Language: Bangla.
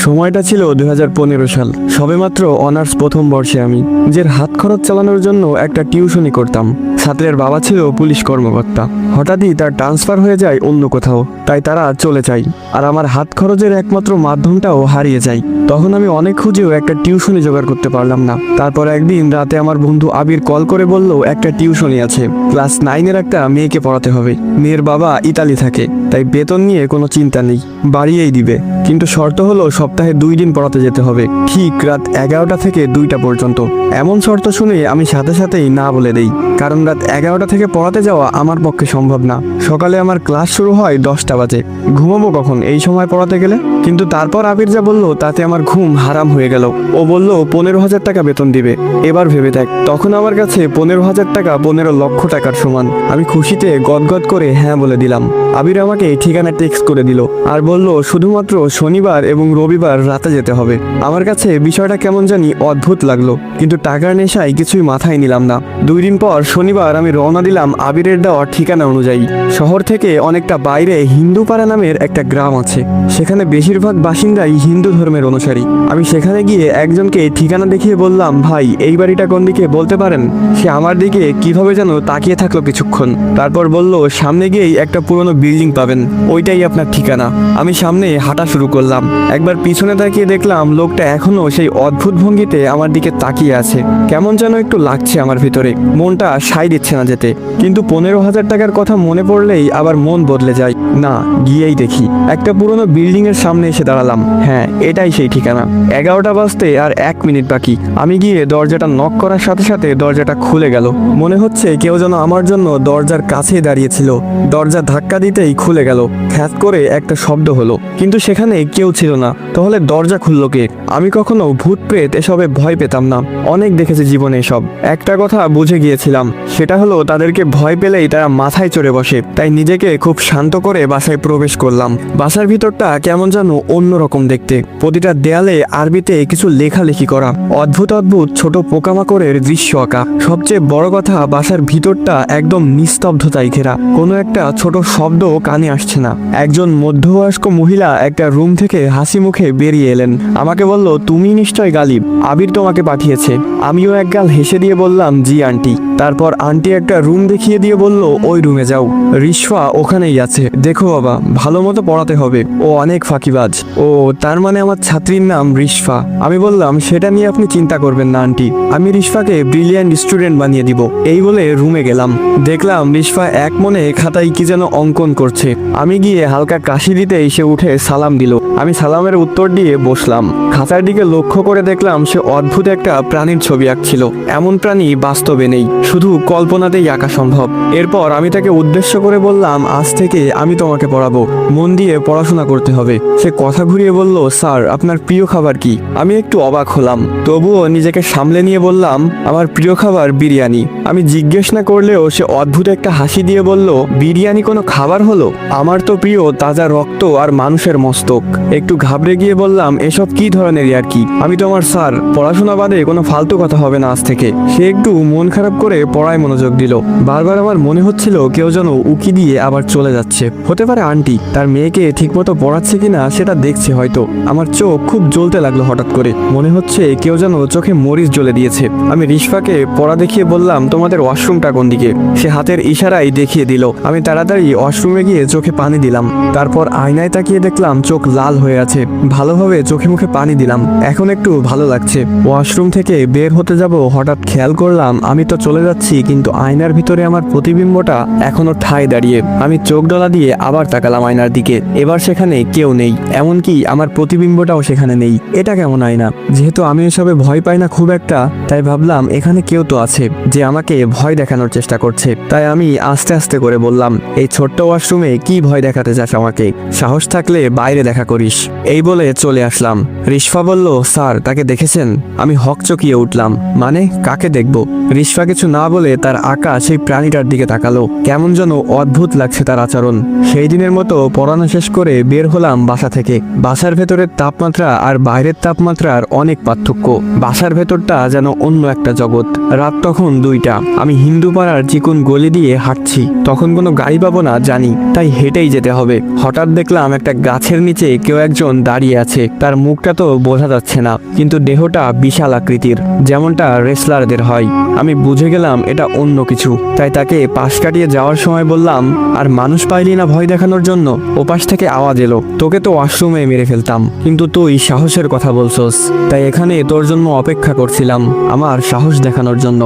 সময়টা ছিল 2015 সাল। সবেমাত্র অনার্স প্রথম বর্ষে আমি নিজের হাত খরচ চালানোর জন্য একটা টিউশনি করতাম। ছাত্রের বাবা ছিল পুলিশ কর্মকর্তা। হঠাৎই তার ট্রান্সফার হয়ে যায় অন্য কোথাও, তাই তারা চলে যায় আর আমার হাত খরচের একমাত্র মাধ্যমটাও হারিয়ে যায়। তখন আমি অনেক খুঁজেও একটা টিউশনি জোগাড় করতে পারলাম না। তারপর একদিন রাতে আমার বন্ধু আবির কল করে বলল একটা টিউশনি আছে, ক্লাস 9-এর একটা মেয়েকে পড়াতে হবে। মেয়ের বাবা ইতালি থাকে, তাই বেতন নিয়ে কোনো চিন্তা নেই, বাড়িয়েই দিবে। কিন্তু শর্ত হলো সপ্তাহে 2 দিন পড়াতে যেতে হবে, ঠিক রাত 11টা থেকে 2টা পর্যন্ত। এমন শর্ত শুনে আমি সাথে সাথেই না বলে দেই, কারণ রাত 11টা থেকে পড়াতে যাওয়া আমার পক্ষে সম্ভব না। সকালে আমার ক্লাস শুরু হয় 10টা বাজে, ঘুমাবো কখন এই সময় পড়াতে গেলে? কিন্তু তারপর আবির যা বলল তাতে আমার ঘুম হারাম হয়ে গেল। ও বলল 15,000 টাকা বেতন দিবে। এবার ভেবে দেখ, তখন আমার কাছে 15,000 টাকা 15 লক্ষ টাকার সমান। আমি খুশিতে গদগদ করে হ্যাঁ বলে দিলাম। আবির আমাকে ঠিকানা টেক্সট করে দিল আর বলল শুধুমাত্র শনিবার এবং রবিবার রাতে যেতে হবে। আমার কাছে বিষয়টা কেমন জানি অদ্ভুত লাগলো, কিন্তু টাকার নেশায় কিছুই মাথায় নিলাম না। 2 দিন পর শনিবার আমি রওনা দিলাম আবিরের দেওয়া ঠিকানা অনুযায়ী। শহর থেকে অনেকটা বাইরে হিন্দুপাড়া নামের একটা গ্রাম আছে, সেখানে বেশিরভাগ বাসিন্দাই হিন্দু ধর্মের অনুসারী। আমি সেখানে গিয়ে একজনকে ঠিকানা দেখিয়ে বললাম, ভাই এই বাড়িটা কোন দিকে বলতে পারেন? সে আমার দিকে কিভাবে যেন তাকিয়ে থাকলো কিছুক্ষণ, তারপর বলল সামনে গিয়েই একটা পুরনো বিল্ডিং পাবেন, ওইটাই আপনার ঠিকানা। আমি সামনে হাঁটা শুরু করলাম। একবার পিছনে তাকিয়ে দেখলাম লোকটা এখনো সেই অদ্ভুত ভঙ্গিতে আমার দিকে তাকিয়ে আছে। কেমন যেন একটু লাগছে আমার ভিতরে, মনটা সাই দিচ্ছে না যেতে। কিন্তু 15,000 টাকার কথা মনে পড়লেই আবার মন বদলে যায়। না, গিয়েই দেখি। একটা পুরনো বিল্ডিং এর সামনে এসে দাঁড়ালাম। হ্যাঁ, এটাই সেই ঠিকানা। 11টা বাজতে আর 1 মিনিট বাকি। আমি গিয়ে দরজাটা নক করার সাথে সাথে দরজাটা খুলে গেল। মনে হচ্ছে কেউ যেন আমার জন্য দরজার কাছেই দাঁড়িয়েছিল। দরজা ধাক্কা দিতেই খুলে গেল, খ্যাত করে একটা শব্দ হলো, কিন্তু সেখানে কেউ ছিল না। তাহলে দরজা খুললো কে? আমি কখনো ভূত প্রেত এসবে ভয় পেতাম না, অনেক দেখেছি জীবনে এসব। একটা কথা বুঝে গিয়েছিলাম, সেটা হলো তাদেরকে ভয় পেলেই তারা মাথায় চড়ে বসে। তাই নিজেকে খুব শান্ত করে বাসায় প্রবেশ করলাম। বাসার ভিতরটা কেমন যেন অন্যরকম দেখতে। প্রতিটা দেয়ালে আরবিতে কিছু লেখালেখি করা, অদ্ভুত অদ্ভুত ছোট পোকামাকড়ের দৃশ্য আঁকা। সবচেয়ে বড় কথা, বাসার ভিতরটা একদম নিস্তব্ধতায় ঘেরা, কোনো একটা ছোট শব্দ কানে আসছে না। একজন মধ্যবয়স্ক মহিলা একটা রুম থেকে হাসি মুখে বেরিয়ে এলেন। আমাকে বলল, তুমি নিশ্চয় গালিব, আবির তোমাকে পাঠিয়েছে। আমিও একগাল হেসে দিয়ে বললাম, জি আন্টি। তারপর আন্টি একটা রুম দেখিয়ে দিয়ে বলল, ওই রুমে যাও, রিশফা ওখানেই আছে, দেখো বাবা, ভালো মতো পড়াতে হবে, ও অনেক ফাঁকিবাজ। ও, তার মানে আমার ছাত্রীর নাম রিশফা? আমি বললাম, সেটা নিয়ে আপনি চিন্তা করবেন না আন্টি, আমি রিশফাকে ব্রিলিয়ান্ট স্টুডেন্ট বানিয়ে দিব। এই বলে রুমে গেলাম। দেখলাম রিশফা এক মনে খাতায় কি যেন অঙ্কন করছে। আমি গিয়ে হালকা কাশি দিতেই সে উঠে সালাম দিল। আমি সালামের উত্তর দিয়ে বসলাম। খাতার দিকে লক্ষ্য করে দেখলাম সে অদ্ভুত একটা প্রাণীর ছবি আঁকছিল। এমন প্রাণী বাস্তবে নেই, শুধু কল্পনাতেই আঁকা সম্ভব। এরপর আমি তাকে উদ্দেশ্য করে বললাম, আজ থেকে আমি তোমাকে পড়াবো, মন দিয়ে পড়াশোনা করতে হবে। সে কথা ঘুরিয়ে বলল, স্যার আপনার প্রিয় খাবার কি? আমি একটু অবাক হলাম, তবুও নিজেকে সামলে নিয়ে বললাম, আমার প্রিয় খাবার বিরিয়ানি। আমি জিজ্ঞেস না করলেও সে অদ্ভুত একটা হাসি দিয়ে বলল, বিরিয়ানি কোনো খাবার হলো? আমার তো প্রিয় তাজা রক্ত আর মানুষের মস্তক। একটু ঘাবড়ে গিয়ে বললাম, এসব কি ধরনের আর কি? আমি তো আমার স্যার, পড়াশোনা বাদে কোনো ফালতু কথা হবে না আজ থেকে। সে একটু মন খারাপ করে পড়ায় মনোযোগ দিল। বারবার আমার মনে হচ্ছিল কেউ যেন উকি দিয়ে আবার চলে যাচ্ছে। হতে পারে আন্টি তার মেয়েকে ঠিকমতো পড়াচ্ছে কিনা সেটা দেখছে হয়তো। আমার চোখ খুব জ্বলতে লাগলো হঠাৎ করে, মনে হচ্ছে কেউ যেন চোখে মরিচ জ্বলে দিয়েছে। আমি রিশফাকে পড়া দেখিয়ে বললাম, তোমাদের ওয়াশরুমটা কোন দিকে? সে হাতের ইশারায় দেখিয়ে দিল। আমি তাড়াতাড়ি ওয়াশরুমে গিয়ে চোখে পানি দিলাম। তারপর আয়নায় তাকিয়ে দেখলাম চোখ লাল হয়ে আছে। ভালোভাবে চোখে মুখে পানি দিলাম, এখন একটু ভালো লাগছে। ওয়াশরুম থেকে বের হতে যাব, হঠাৎ খেয়াল করলাম আমি তো চলে যাচ্ছি, কিন্তু আয়নার ভিতরে আমার প্রতিবিম্বটা এখনো ঠায় দাঁড়িয়ে। আমি চোখ ডলা দিয়ে আবার তাকালাম আয়নার দিকে। এবার সেখানে কেউ নেই, এমনকি আমার প্রতিবিম্বটাও সেখানে নেই। এটা কেমন আয়না? যেহেতু আমি এসবে ভয় পাই না খুব একটা, তাই ভাবলাম এখানে কেউ তো আছে যে আমাকে ভয় দেখানোর চেষ্টা করছে। তাই আমি আস্তে আস্তে করে বললাম, এই ছোট্ট ওয়াশরুমে কি ভয় দেখাতে চাস আমাকে? সাহস থাকলে বাইরে দেখা করিস। এই বলে চলে আসলাম। রিশফা বলল, স্যার তাকে দেখেছেন? আমি হকচকিয়ে উঠলাম, মানে কাকে দেখব? রিশফা কিছু না বলে তার আঁকা সেই প্রাণীটার দিকে তাকালো। কেমন যেন অদ্ভুত লাগছে তার আচরণ। সেই দিনের মতো পড়ানো শেষ করে বের হলাম বাসা থেকে। বাসার ভেতরের তাপমাত্রা আর বাইরের তাপমাত্রার অনেক পার্থক্য। বাসার ভেতরটা যেন অন্য একটা জগৎ। রাত তখন 2টা। আমি হিন্দু পাড়ার চিকন গলি দিয়ে হাঁটছি। তখন কোনো গাড়ি পাবো না জানি, তাই হেঁটেই যেতে হবে। হঠাৎ দেখলাম একটা গাছের নিচে কেউ একজন দাঁড়িয়ে আছে। তার মুখটা তো বোঝা যাচ্ছে না, কিন্তু দেহটা বিশাল আকৃতির, যেমনটা রেসলারদের হয়। আমি বুঝে গেলাম এটা অন্য কিছু, তাই তাকে পাশ কাটিয়ে যাওয়ার সময় বললাম, আর মানুষ পাইলি না ভয় দেখানোর জন্য? ওপাশ থেকে আওয়াজ এলো, তোকে তো ওয়াশরুমে মেরে ফেলতাম, কিন্তু তুই সাহসের কথা বলছস, তাই এখানে তোর জন্য অপেক্ষা করছিলাম, আমার সাহস দেখানোর জন্য।